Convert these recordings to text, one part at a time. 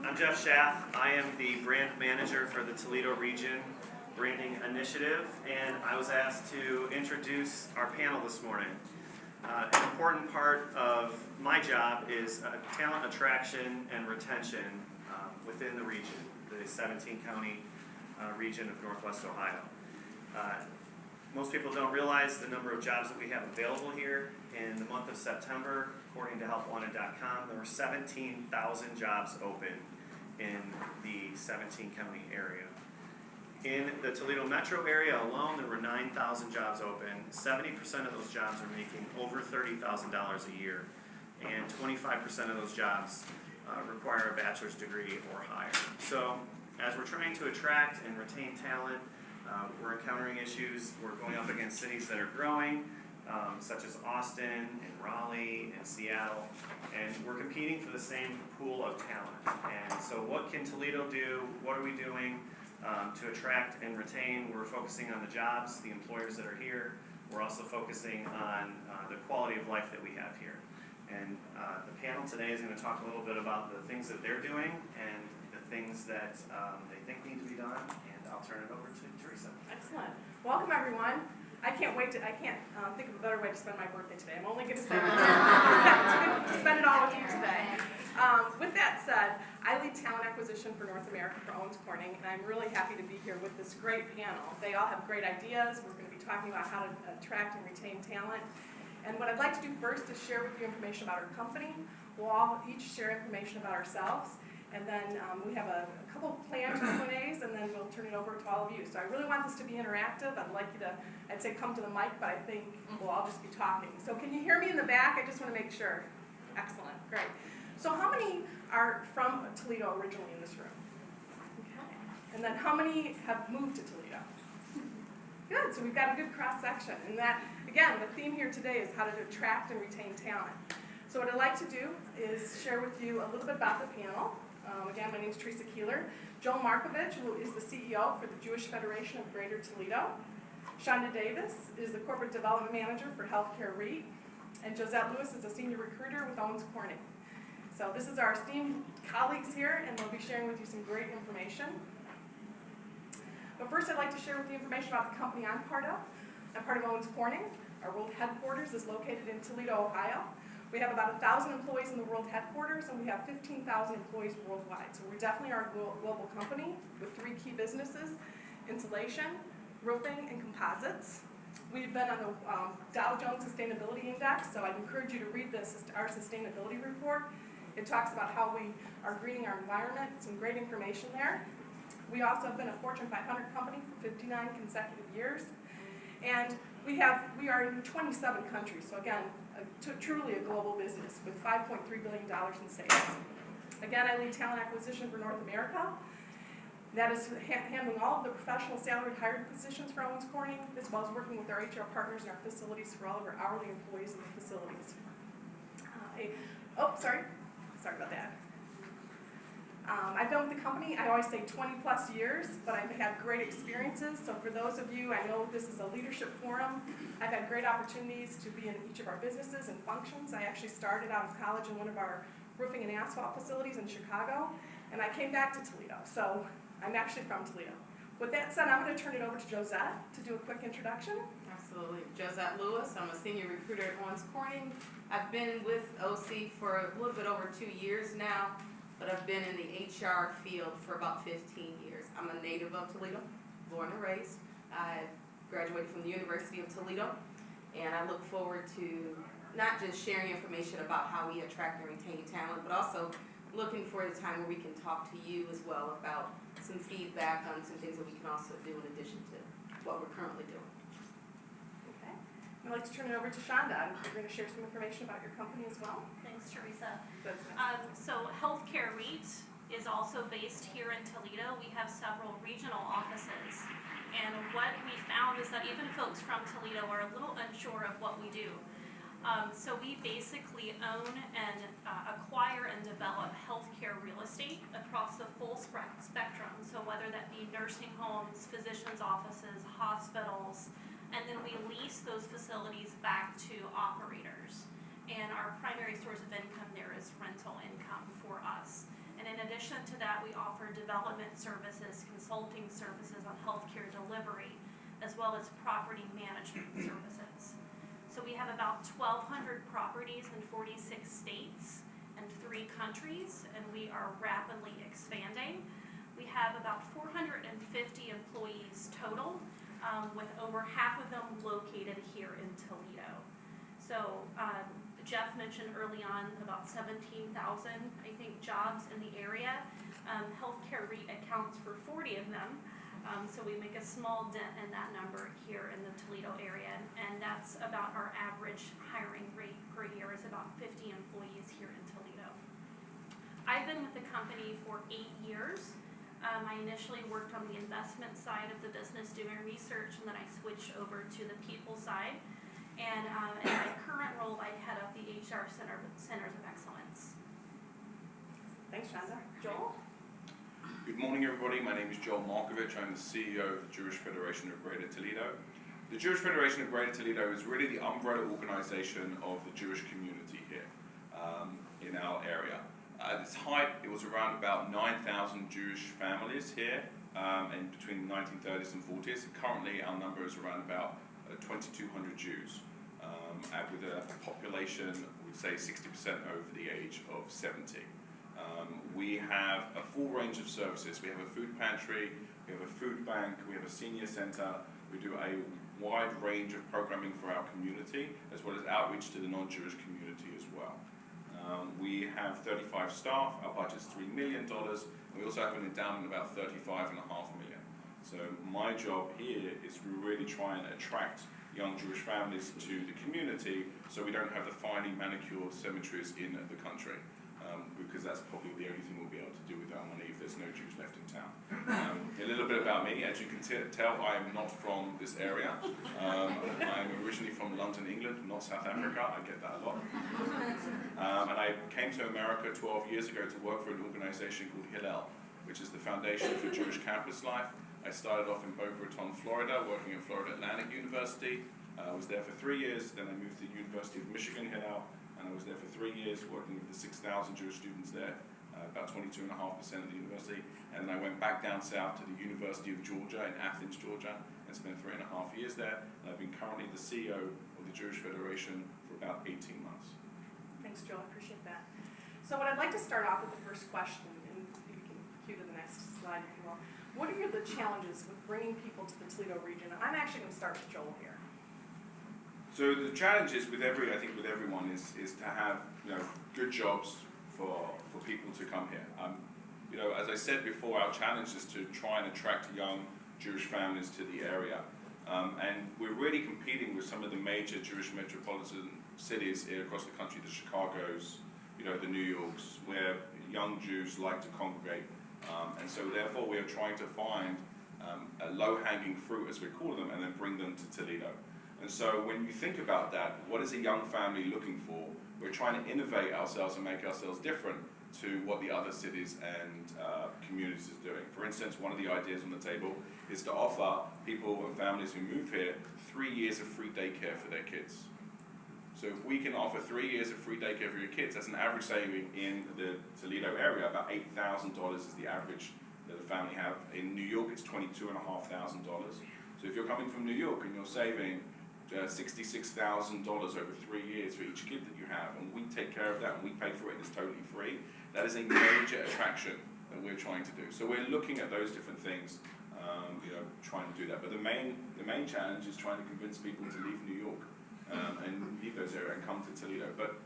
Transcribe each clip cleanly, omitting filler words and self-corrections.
I'm Jeff Schaff. I am the brand manager for the Toledo Region Branding Initiative, and I was asked to introduce our panel this morning. An important part of my job is talent attraction and retention within the region, the 17-county region of Northwest Ohio. Most people don't realize the number of jobs that we have available here. In the month of September, according to helpwanted.com, there were 17,000 jobs open in the 17-county area. In the Toledo metro area alone, there were 9,000 jobs open. 70% of those jobs are making over $30,000 a year, and 25% of those jobs require a bachelor's degree or higher. So, as we're trying to attract and retain talent, we're encountering issues. We're going up against cities that are growing, such as Austin and Raleigh and Seattle, and we're competing for the same pool of talent. And so what can Toledo do? What are we doing to attract and retain? We're focusing on the jobs, the employers that are here. We're also focusing on the quality of life that we have here. And the panel today is going to talk a little bit about the things that they're doing and the things that they think need to be done. And I'll turn it over to Teresa. Excellent. Welcome, everyone. I can't think of a better way to spend my birthday today. I'm only going to spend it all with you today. With that said, I lead talent acquisition for North America for Owens Corning, and I'm really happy to be here with this great panel. They all have great ideas. We're going to be talking about how to attract and retain talent. And what I'd like to do first is share with you information about our company. We'll all each share information about ourselves. And then we have a couple planned Q&As, and then we'll turn it over to all of you. So I really want this to be interactive. I'd like you to, I'd say come to the mic, but I think we'll all just be talking. So can you hear me in the back? I just want to make sure. Excellent, great. So how many are from Toledo originally in this room? Okay. And then how many have moved to Toledo? Good, so we've got a good cross-section. And that, again, the theme here today is how to attract and retain talent. So what I'd like to do is share with you a little bit about the panel. Again, my name is Teresa Keeler. Joel Marcovitch, who is the CEO for the Jewish Federation of Greater Toledo. Shonda Davis is the Corporate Development Manager for Care REIT. And Josette Lewis is a Senior Recruiter with Owens Corning. So this is our esteemed colleagues here, and they'll be sharing with you some great information. But first, I'd like to share with you information about the company I'm part of. I'm part of Owens Corning. Our world headquarters is located in Toledo, Ohio. We have about 1,000 employees in the world headquarters, and we have 15,000 employees worldwide. So we definitely are a global company with 3 key businesses: insulation, roofing, and composites. We've been on the Dow Jones Sustainability Index, so I'd encourage you to read our sustainability report. It talks about how we are greening our environment, some great information there. We also have been a Fortune 500 company for 59 consecutive years. And we are in 27 countries, so again, truly a global business with $5.3 billion in sales. Again, I lead talent acquisition for North America. That is handling all of the professional salaried hired positions for Owens Corning, as well as working with our HR partners in our facilities for all of our hourly employees in the facilities. Sorry about that. I've been with the company, I always say 20 plus years, but I've had great experiences. So for those of you, I know this is a leadership forum. I've had great opportunities to be in each of our businesses and functions. I actually started out of college in one of our roofing and asphalt facilities in Chicago, and I came back to Toledo. So I'm actually from Toledo. With that said, I'm going to turn it over to Josette to do a quick introduction. Absolutely. Josette Lewis. I'm a senior recruiter at Owens Corning. I've been with OC for a little bit over 2 years now, but I've been in the HR field for about 15 years. I'm a native of Toledo, born and raised. I graduated from the University of Toledo, and I look forward to not just sharing information about how we attract and retain talent, but also looking for the time where we can talk to you as well about some feedback on some things that we can also do in addition to what we're currently doing. Okay. I'd like to turn it over to Shonda. You're going to share some information about your company as well. Thanks, Teresa. Nice. So Care REIT is also based here in Toledo. We have several regional offices. And what we found is that even folks from Toledo are a little unsure of what we do. So we basically own and acquire and develop healthcare real estate across the full spectrum. So whether that be nursing homes, physicians' offices, hospitals, and then we lease those facilities back to operators. And our primary source of income there is rental income for us. And in In addition to that, we offer development services, consulting services on healthcare delivery, as well as property management services. So we have about 1,200 properties in 46 states and 3 countries, and we are rapidly expanding. We have about 450 employees total, with over half of them located here in Toledo. So Jeff mentioned early on about 17,000, I think, jobs in the area. Healthcare REIT accounts for 40 of them. So we make a small dent in that number here in the Toledo area, and that's about our average hiring rate per year is about 50 employees here in Toledo. I've been with the company for 8 years. I initially worked on the investment side of the business doing research, and then I switched over to the people side. And in my current role, I head up the HR Centers of Excellence. Thanks, Shonda. Joel? Good morning, everybody. My name is Joel Marcovitch. I'm the CEO of the Jewish Federation of Greater Toledo. The Jewish Federation of Greater Toledo is really the umbrella organization of the Jewish community here in our area. At its height, it was around about 9,000 Jewish families here and between the 1930s and 40s. Currently, our number is around about 2,200 Jews, with a population, we'd say 60% over the age of 70. We have a full range of services. We have a food pantry, we have a food bank, we have a senior center. We do a wide range of programming for our community, as well as outreach to the non-Jewish community as well. We have 35 staff, our budget's $3 million, and we also have an endowment of about $35.5 million. So my job here is to really try and attract young Jewish families to the community so we don't have the finely manicured cemeteries in the country. Because that's probably the only thing we'll be able to do with our money if there's no Jews left in town. A little bit about me. As you can tell, I am not from this area. I'm originally from London, England, not South Africa. I get that a lot. And I came to America 12 years ago to work for an organization called Hillel, which is the Foundation for Jewish Campus Life. I started off in Boca Raton, Florida, working at Florida Atlantic University. I was there for 3 years. Then I moved to the University of Michigan, Hillel. And I was there for 3 years working with the 6,000 Jewish students there, about 22.5% of the university. And then I went back down south to the University of Georgia in Athens, Georgia, and spent 3.5 years there. And I've been currently the CEO of the Jewish Federation for about 18 months. Thanks, Joel. I appreciate that. So what I'd like to start off with the first question, and you can cue to the next slide if you will. What are the challenges with bringing people to the Toledo region? I'm actually going to start with Joel here. So the challenge is with everyone is to have good jobs for people to come here. As I said before, our challenge is to try and attract young Jewish families to the area, and we're really competing with some of the major Jewish metropolitan cities here across the country, the Chicago's, the New Yorks, where young Jews like to congregate, and so therefore we are trying to find a low-hanging fruit, as we call them, and then bring them to Toledo. And so when you think about that, what is a young family looking for? We're trying to innovate ourselves and make ourselves different to what the other cities and communities are doing. For instance, one of the ideas on the table is to offer people and families who move here 3 years of free daycare for their kids. So if we can offer 3 years of free daycare for your kids, that's an average saving in the Toledo area. About $8,000 is the average that a family have. In New York, it's $22,500. So if you're coming from New York and you're saving $66,000 over 3 years for each kid that you have, and we take care of that and we pay for it and it's totally free, that is a major attraction that we're trying to do. So we're looking at those different things, trying to do that. But the main challenge is trying to convince people to leave New York and leave those areas and come to Toledo. But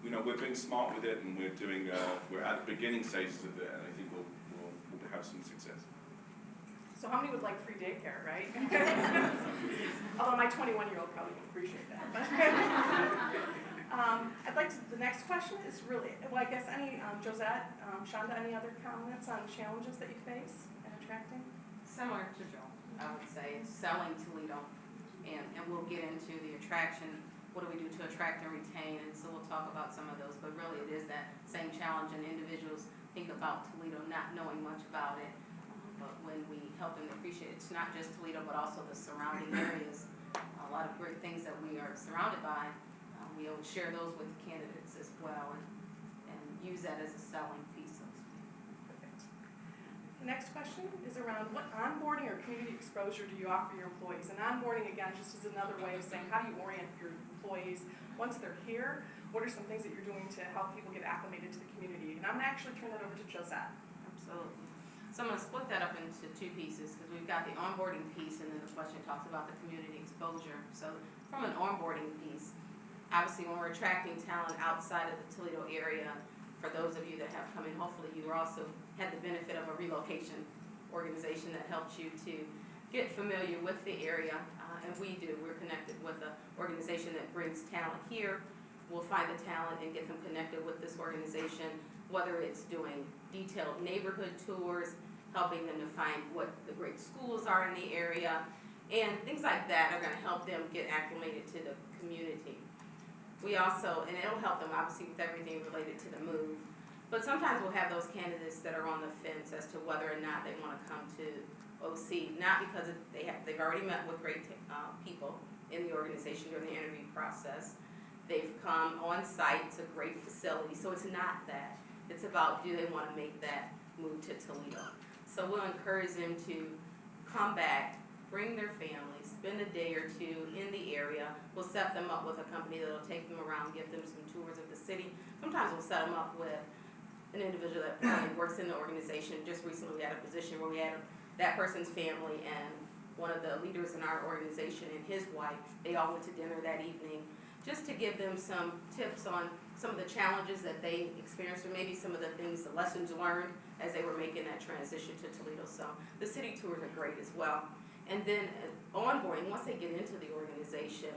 we're being smart with it, and we're at the beginning stages of it, and I think we'll have some success. So how many would like free daycare, right? Although my 21-year-old probably would appreciate that. I'd like to, the next question is really, well, I guess Josette, Shonda, any other comments on challenges that you face in attracting? Similar to Joel, I would say, it's selling Toledo, and we'll get into the attraction. What do we do to attract and retain? And so we'll talk about some of those, but really it is that same challenge, and individuals think about Toledo not knowing much about it. But when we help them appreciate it's not just Toledo, but also the surrounding areas, a lot of great things that we are surrounded by, we'll share those with candidates as well, and use that as a selling piece. next question is around what onboarding or community exposure do you offer your employees? And onboarding, again, just is another way of saying how do you orient your employees once they're here? What are some things that you're doing to help people get acclimated to the community? And I'm going to actually turn that over to Josette. Absolutely. So I'm going to split that up into two pieces because we've got the onboarding piece and then the question talks about the community exposure. So from an onboarding piece, obviously when we're attracting talent outside of the Toledo area, for those of you that have come in, hopefully you also had the benefit of a relocation organization that helped you to get familiar with the area. And we do. We're connected with an organization that brings talent here. We'll find the talent and get them connected with this organization, whether it's doing detailed neighborhood tours, helping them to find what the great schools are in the area, and things like that are going to help them get acclimated to the community. We also, and it'll help them obviously with everything related to the move, but sometimes we'll have those candidates that are on the fence as to whether or not they want to come to OC, not because they've already met with great people in the organization during the interview process. They've come on site, it's a great facility, so it's not that. It's about do they want to make that move to Toledo. So we'll encourage them to come back, bring their families, spend a day or two in the area. We'll set them up with a company that'll take them around, give them some tours of the city. Sometimes we'll set them up with an individual that works in the organization. Just recently we had a position where we had that person's family and one of the leaders in our organization and his wife. They all went to dinner that evening just to give them some tips on some of the challenges that they experienced or maybe some of the things, the lessons learned as they were making that transition to Toledo. So the city tours are great as well. And then onboarding, once they get into the organization,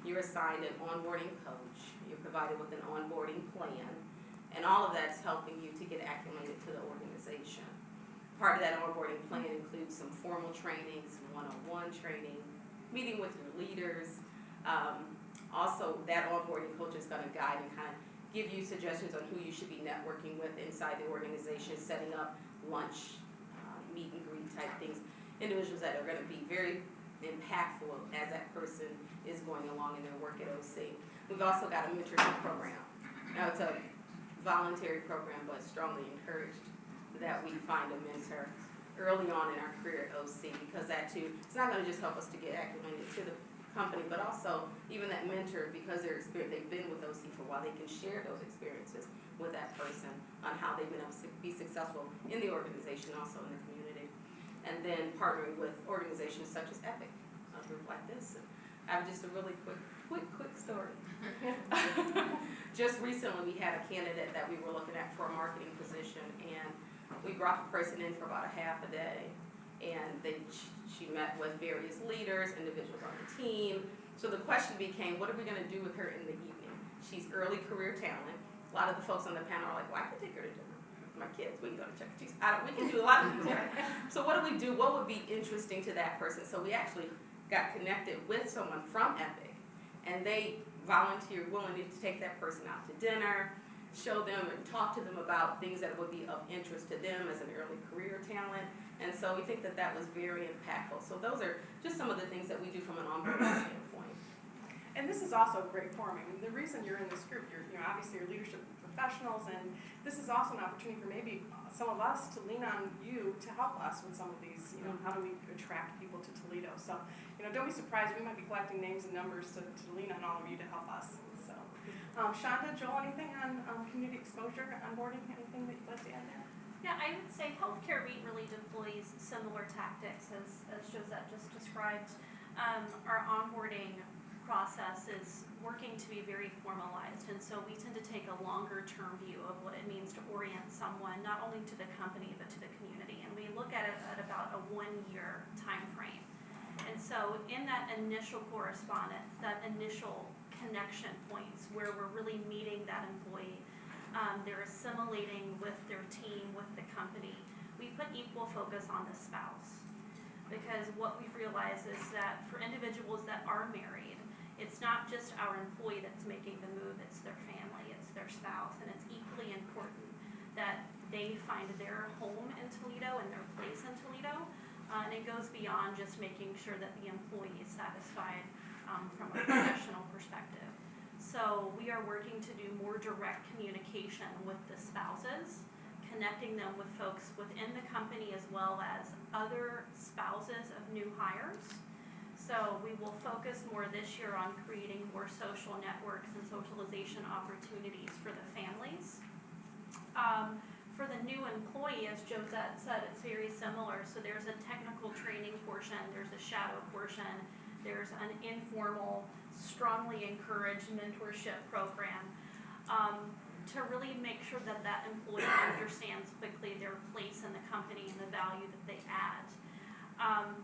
you're assigned an onboarding coach. You're provided with an onboarding plan. And all of that's helping you to get acclimated to the organization. Part of that onboarding plan includes some formal training, some one-on-one training, meeting with your leaders. Also, that onboarding coach is going to guide and kind of give you suggestions on who you should be networking with inside the organization, setting up lunch, meet and greet type things. Individuals that are going to be very impactful as that person is going along in their work at OC. We've also got a mentorship program. Now, it's a voluntary program, but strongly encouraged that we find a mentor early on in our career at OC, because that too, it's not going to just help us to get acclimated to the company, but also even that mentor, because they've been with OC for a while, they can share those experiences with that person on how they've been able to be successful in the organization, also in the community. And then partnering with organizations such as EPIC, a group like this. I have just a really quick story. Just recently we had a candidate that we were looking at for a marketing position, and we brought the person in for about a half a day. And she met with various leaders, individuals on the team. So the question became, what are we going to do with her in the evening? She's early career talent. A lot of the folks on the panel are like, well, I can take her to dinner with my kids. We can go to Chuck E. Cheese. We can do a lot of things. So what do we do? What would be interesting to that person? So we actually got connected with someone from EPIC, and they volunteered willingly to take that person out to dinner, show them and talk to them about things that would be of interest to them as an early career talent. And so we think that that was very impactful. So those are just some of the things that we do from an onboarding standpoint. And this is also a great forum. I mean, the reason you're in this group, obviously you're leadership professionals, and this is also an opportunity for maybe some of us to lean on you to help us with some of these, how do we attract people to Toledo? So, don't be surprised, we might be collecting names and numbers to lean on all of you to help us. So, Shonda, Joel, anything on community exposure, onboarding, anything that you'd like to add there? Yeah, I would say Care REIT really deploys similar tactics as Josette just described. Our onboarding process is working to be very formalized, and so we tend to take a longer term view of what it means to orient someone not only to the company but to the community, and we look at it at about a 1-year time frame. And so in that initial correspondence, that initial connection points where we're really meeting that employee, they're assimilating with their team, with the company, we put equal focus on the spouse. Because what we've realized is that for individuals that are married, it's not just our employee that's making the move, it's their family, it's their spouse, and it's equally important that they find their home in Toledo and their place in Toledo. And it goes beyond just making sure that the employee is satisfied from a professional perspective. So we are working to do more direct communication with the spouses, connecting them with folks within the company as well as other spouses of new hires. So we will focus more this year on creating more social networks and socialization opportunities for the families. For the new employee, as Josette said, it's very similar. So there's a technical training portion, there's a shadow portion, there's an informal, strongly encouraged mentorship program to really make sure that that employee understands quickly their place in the company and the value that they add.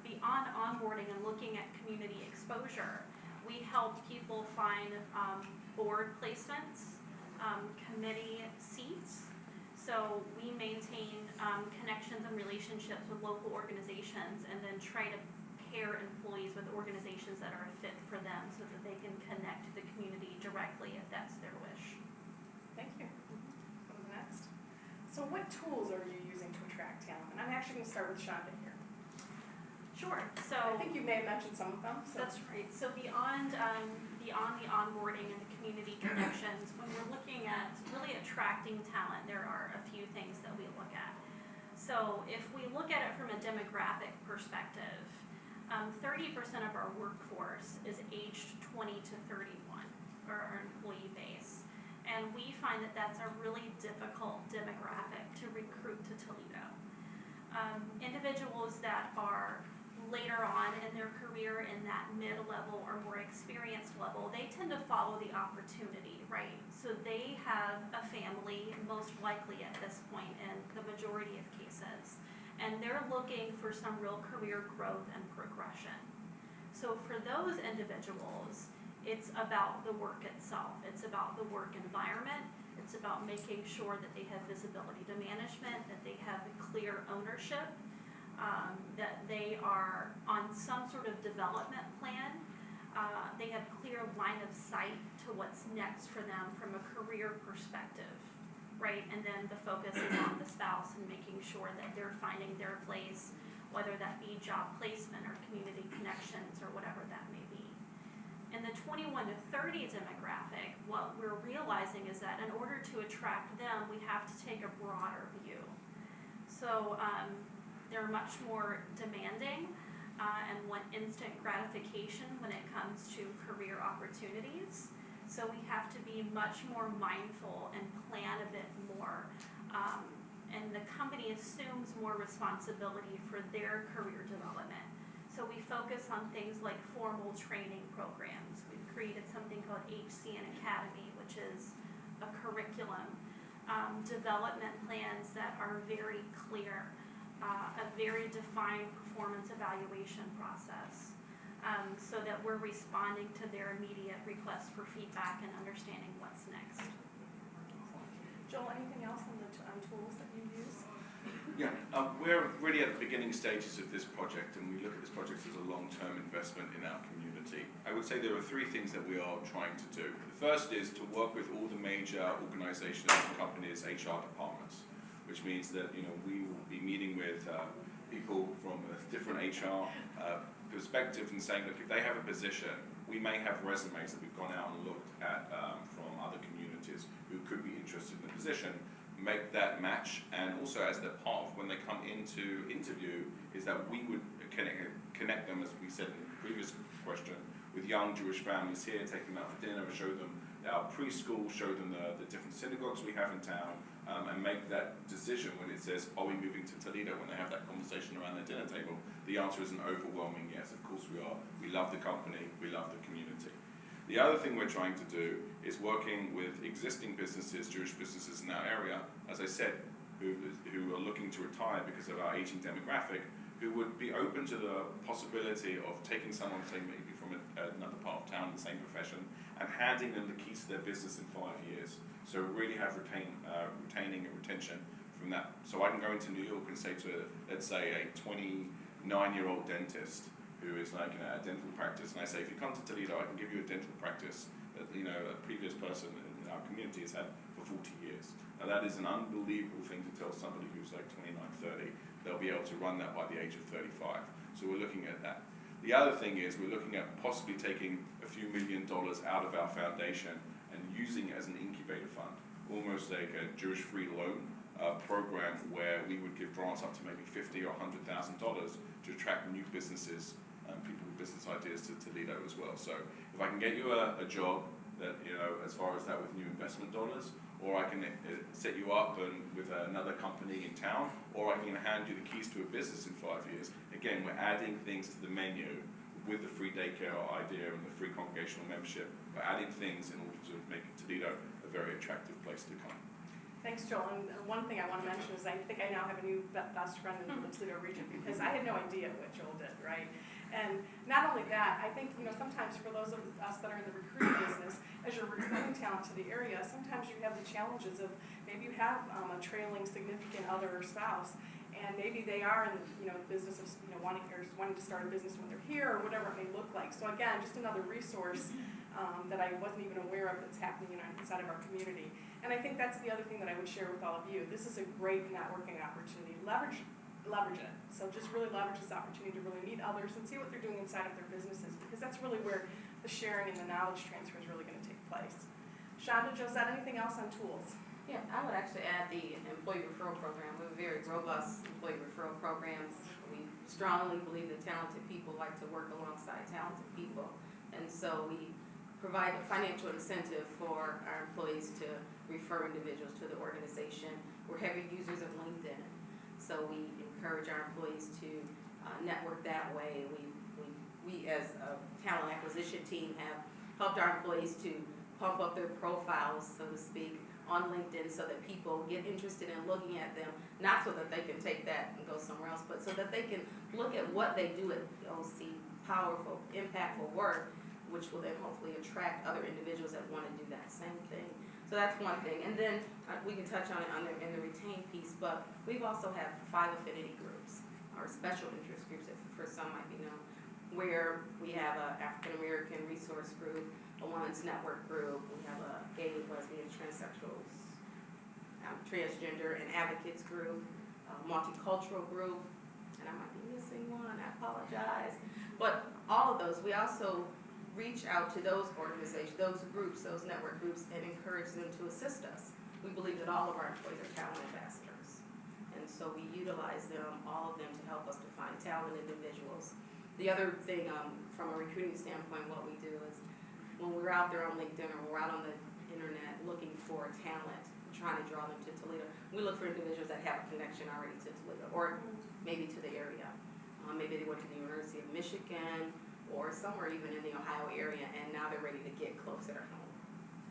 Beyond onboarding and looking at community exposure, we help people find board placements, committee seats. So we maintain connections and relationships with local organizations and then try to pair employees with organizations that are a fit for them so that they can connect to the community directly if that's their wish. Thank you. Go to the next. So what tools are you using to attract talent? And I'm actually going to start with Shonda here. Sure. So I think you may have mentioned some of them. So. that's right. So beyond the onboarding and the community connections, when we're looking at really attracting talent, there are a few things that we look at. So if we look at it from a demographic perspective, 30% of our workforce is aged 20 to 31, or our employee base. And we find that that's a really difficult demographic to recruit to Toledo. Individuals that are later on in their career in that mid-level or more experienced level, they tend to follow the opportunity, right? So they have a family, most likely at this point in the majority of cases, and they're looking for some real career growth and progression. So for those individuals, it's about the work itself. It's about the work environment. It's about making sure that they have visibility to management, that they have clear ownership, that they are on some sort of development plan. They have clear line of sight to what's next for them from a career perspective, right? And then the focus is on the spouse and making sure that they're finding their place, whether that be job placement or community connections or whatever that may be. In the 21 to 30 demographic, what we're realizing is that in order to attract them, we have to take a broader view. So they're much more demanding and want instant gratification when it comes to career opportunities. So we have to be much more mindful and plan a bit more. And the company assumes more responsibility for their career development. So we focus on things like formal training programs. We've created something called HCN Academy, which is a curriculum, development plans that are very clear, a very defined performance evaluation process, so that we're responding to their immediate requests for feedback and understanding what's next. Joel, anything else on the tools that you use? Yeah, we're really at the beginning stages of this project, and we look at this project as a long-term investment in our community. I would say there are three things that we are trying to do. The first is to work with all the major organizations and companies' HR departments, which means that we will be meeting with people from a different HR perspective and saying, look, if they have a position, we may have resumes that we've gone out and looked at from other communities who could be interested in the position. Make that match, and also as they're part of when they come into interview, is that we would connect them, as we said in the previous question, with young Jewish families here, take them out for dinner, show them our preschool, show them the different synagogues we have in town, and make that decision when it says, are we moving to Toledo, when they have that conversation around their dinner table. The answer is an overwhelming yes, of course we are. We love the company, we love the community. The other thing we're trying to do is working with existing businesses, Jewish businesses in our area, as I said, who are looking to retire because of our aging demographic, who would be open to the possibility of taking someone, say maybe from another part of town in the same profession, and handing them the keys to their business in 5 years. So really have retaining and retention from that. So I can go into New York and say to, let's say, a 29-year-old dentist, who is like a dental practice, and I say, if you come to Toledo, I can give you a dental practice that a previous person in our community has had for 40 years. Now that is an unbelievable thing to tell somebody who's like 29, 30. They'll be able to run that by the age of 35. So we're looking at that. The other thing is we're looking at possibly taking a few $1 million out of our foundation and using it as an incubator fund, almost like a Jewish free loan program where we would give grants up to maybe $50,000 or $100,000 to attract new businesses and people with business ideas to Toledo as well. So if I can get you a job that, as far as that with new investment dollars, or I can set you up with another company in town, or I can hand you the keys to a business in 5 years. Again, we're adding things to the menu with the free daycare idea and the free congregational membership. We're adding things in order to make Toledo a very attractive place to come. Thanks, Joel. And one thing I want to mention is I think I now have a new best friend in the Toledo region because I had no idea what Joel did, right? And not only that, I think, sometimes for those of us that are in the recruiting business, as you're recruiting talent to the area, sometimes you have the challenges of maybe you have a trailing significant other or spouse, and maybe they are in the business of wanting to start a business when they're here or whatever it may look like. So again, just another resource that I wasn't even aware of that's happening inside of our community. And I think that's the other thing that I would share with all of you. This is a great networking opportunity. Leverage it. So just really leverage this opportunity to really meet others and see what they're doing inside of their businesses, because that's really where the sharing and the knowledge transfer is really going to take place. Shonda, Josette, anything else on tools? Yeah, I would actually add the employee referral program. We have very robust employee referral programs. We strongly believe that talented people like to work alongside talented people. And so we provide a financial incentive for our employees to refer individuals to the organization. We're heavy users of LinkedIn. So we encourage our employees to network that way. We as a talent acquisition team have helped our employees to pump up their profiles, so to speak, on LinkedIn so that people get interested in looking at them, not so that they can take that and go somewhere else, but so that they can look at what they do at OC, powerful, impactful work, which will then hopefully attract other individuals that want to do that same thing. So that's one thing. And then we can touch on it in the retain piece, but we've also have 5 affinity groups, or special interest groups, if for some might be known, where we have an African American resource group, a women's network group, we have a gay, lesbian, transsexuals, transgender and advocates group, a multicultural group, and I might be missing one, I apologize. But all of those, we also reach out to those organizations, those groups, those network groups, and encourage them to assist us. We believe that all of our employees are talent ambassadors. And so we utilize them, all of them, to help us to find talented individuals. The other thing, from a recruiting standpoint, what we do is when we're out there on LinkedIn or we're out on the internet looking for talent, trying to draw them to Toledo, we look for individuals that have a connection already to Toledo or maybe to the area. Maybe they went to the University of Michigan or somewhere even in the Ohio area, and now they're ready to get closer to home.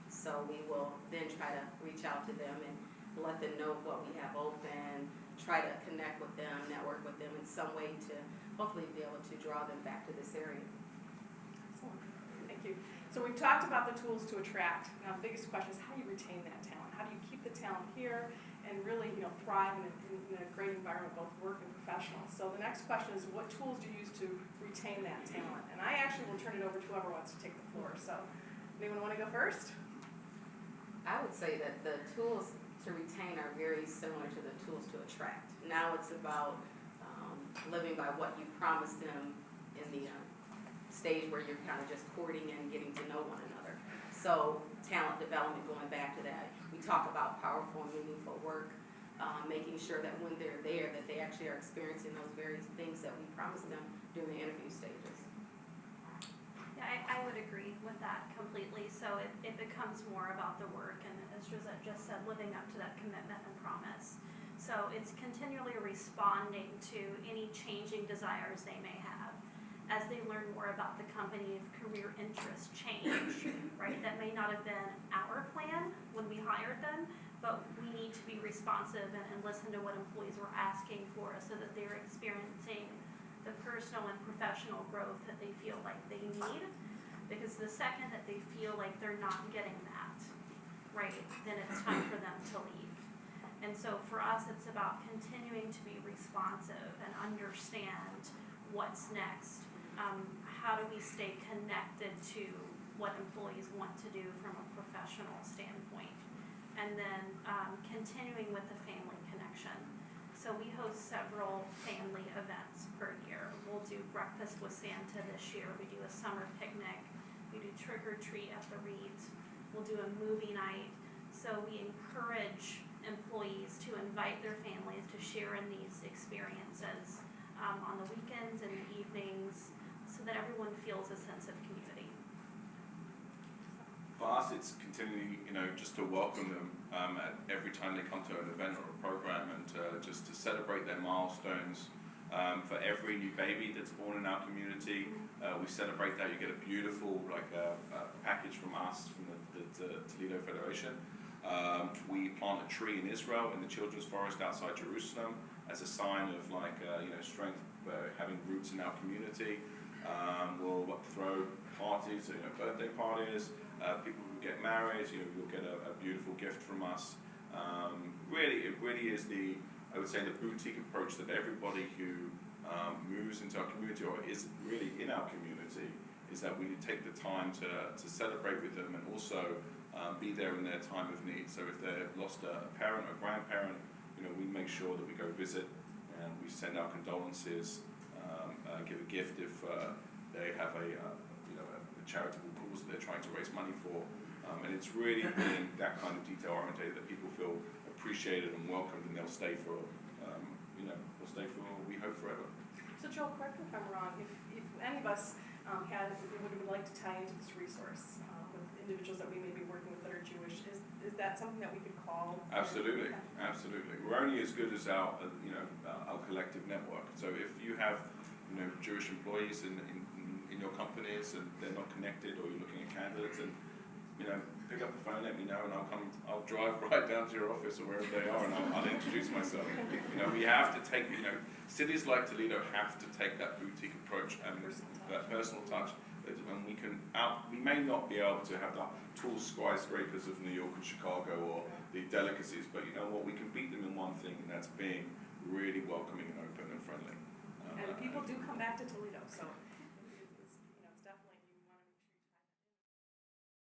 So we will then try to reach out to them and let them know what we have open, try to connect with them, network with them in some way to hopefully be able to draw them back to this area. Excellent. Thank you. So we've talked about the tools to attract. Now the biggest question is, how do you retain that talent? How do you keep the talent here and really thrive in a great environment, both work and professional? So the next question is, what tools do you use to retain that talent? And I actually will turn it over to whoever wants to take the floor. So anyone want to go first? I would say that the tools to retain are very similar to the tools to attract. Now it's about living by what you promised them in the stage where you're kind of just courting and getting to know one another. So talent development, going back to that, we talk about powerful and meaningful work, making sure that when they're there that they actually are experiencing those very things that we promised them during the interview stages. Yeah, I would agree with that completely. So it becomes more about the work, and as Josette just said, living up to that commitment and promise. So it's continually responding to any changing desires they may have. As they learn more about the company, if career interests change, right? That may not have been our plan when we hired them, but we need to be responsive and listen to what employees were asking for so that they're experiencing the personal and professional growth that they feel like they need. Because the second that they feel like they're not getting that, right, then it's time for them to leave. And so for us, it's about continuing to be responsive and understand what's next. How do we stay connected to what employees want to do from a professional standpoint? And then continuing with the family connection. So we host several family events per year. We'll do breakfast with Santa this year. We do a summer picnic. We do trick or treat at the REIT. We'll do a movie night. So we encourage employees to invite their families to share in these experiences on the weekends and the evenings, so that everyone feels a sense of community. For us, it's continually, just to welcome them at every time they come to an event or a program, and just to celebrate their milestones. For every new baby that's born in our community, we celebrate that. You get a beautiful package from us, from the Toledo Federation. We plant a tree in Israel in the Children's Forest outside Jerusalem as a sign of strength, having roots in our community. We'll throw parties, birthday parties. People who get married, you'll get a beautiful gift from us. It really is the boutique approach that everybody who moves into our community or is really in our community, is that we take the time to celebrate with them and also be there in their time of need. So if they've lost a parent or grandparent, we make sure that we go visit and we send our condolences, give a gift if they have a charitable cause that they're trying to raise money for. And it's really being that kind of detail oriented that people feel appreciated and welcomed, and they'll stay for, we hope, forever. So Joel, correct me if I'm wrong, if any of us would like to tie into this resource with individuals that we may be working with that are Jewish, is that something that we could call? Absolutely, absolutely. We're only as good as our collective network. So if you have, Jewish employees in your companies and they're not connected, or you're looking at candidates, and pick up the phone, let me know, and I'll drive right down to your office or wherever they are, and I'll introduce myself. We have to take, cities like Toledo have to take that boutique approach and that personal touch. And we may not be able to have the tall skyscrapers of New York and Chicago or the delicacies, but you know what, we can beat them in one thing, and that's being really welcoming and open and friendly. And people do come back to Toledo, so